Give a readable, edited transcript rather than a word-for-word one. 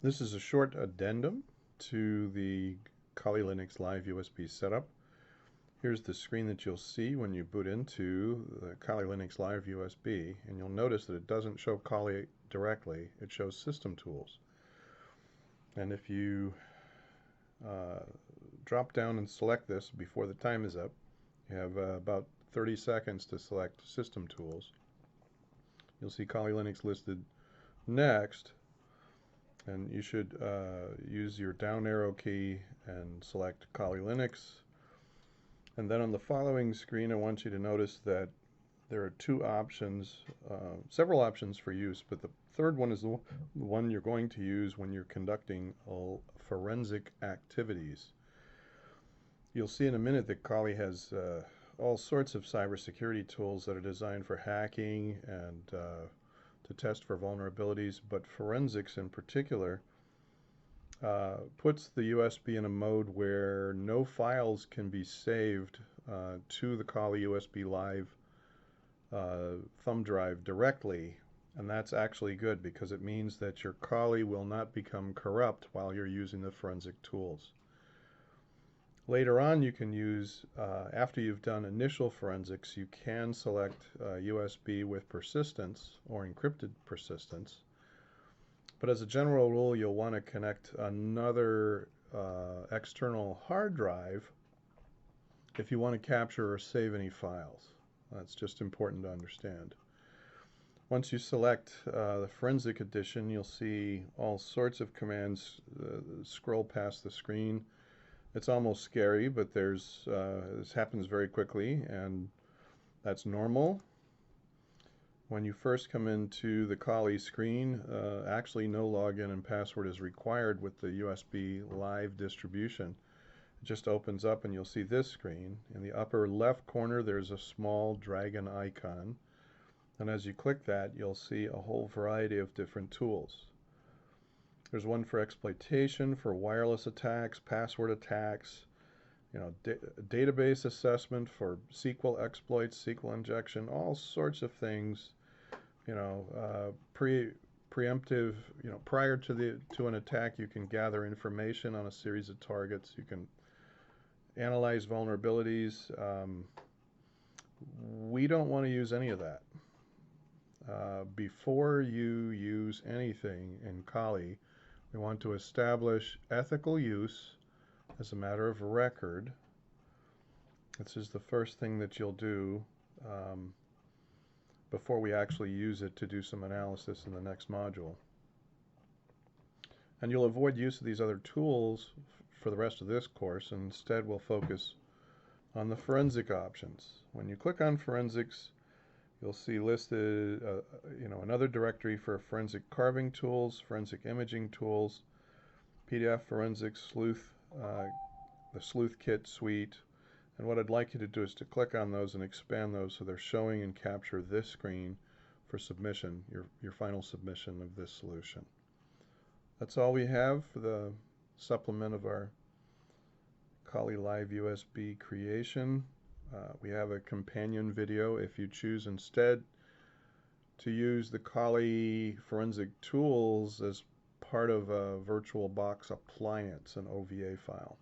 This is a short addendum to the Kali Linux Live USB setup. Here's the screen that you'll see when you boot into the Kali Linux Live USB, and you'll notice that it doesn't show Kali directly, it shows System Tools. And if you drop down and select this before the time is up, you have about 30 seconds to select System Tools. You'll see Kali Linux listed next, and you should use your down arrow key and select Kali Linux. And then on the following screen, I want you to notice that there are two options, several options for use, but the third one is the one you're going to use when you're conducting forensic activities. You'll see in a minute that Kali has all sorts of cybersecurity tools that are designed for hacking and to test for vulnerabilities, but forensics in particular puts the USB in a mode where no files can be saved to the Kali USB Live thumb drive directly, and that's actually good because it means that your Kali will not become corrupt while you're using the forensic tools. Later on, you can use, after you've done initial forensics, you can select USB with persistence or encrypted persistence. But as a general rule, you'll want to connect another external hard drive if you want to capture or save any files. That's just important to understand. Once you select the Forensic Edition, you'll see all sorts of commands scroll past the screen. It's almost scary, but this happens very quickly, and that's normal. When you first come into the Kali screen, actually no login and password is required with the USB Live distribution. It just opens up and you'll see this screen. In the upper left corner there's a small dragon icon, and as you click that you'll see a whole variety of different tools. There's one for exploitation, for wireless attacks, password attacks, database assessment for SQL exploits, SQL injection, all sorts of things. Preemptive. Prior to an attack, you can gather information on a series of targets. You can analyze vulnerabilities. We don't want to use any of that. Before you use anything in Kali, we want to establish ethical use as a matter of record. This is the first thing that you'll do before we actually use it to do some analysis in the next module. And you'll avoid use of these other tools for the rest of this course, and instead we'll focus on the forensic options. When you click on forensics, you'll see listed another directory for forensic carving tools, forensic imaging tools, PDF forensics, sleuth, the sleuth kit suite. And what I'd like you to do is to click on those and expand those so they're showing and capture this screen for submission, your final submission of this solution. That's all we have for the supplement of our Kali Live USB creation. We have a companion video if you choose instead to use the Kali forensic tools as part of a VirtualBox appliance, an OVA file.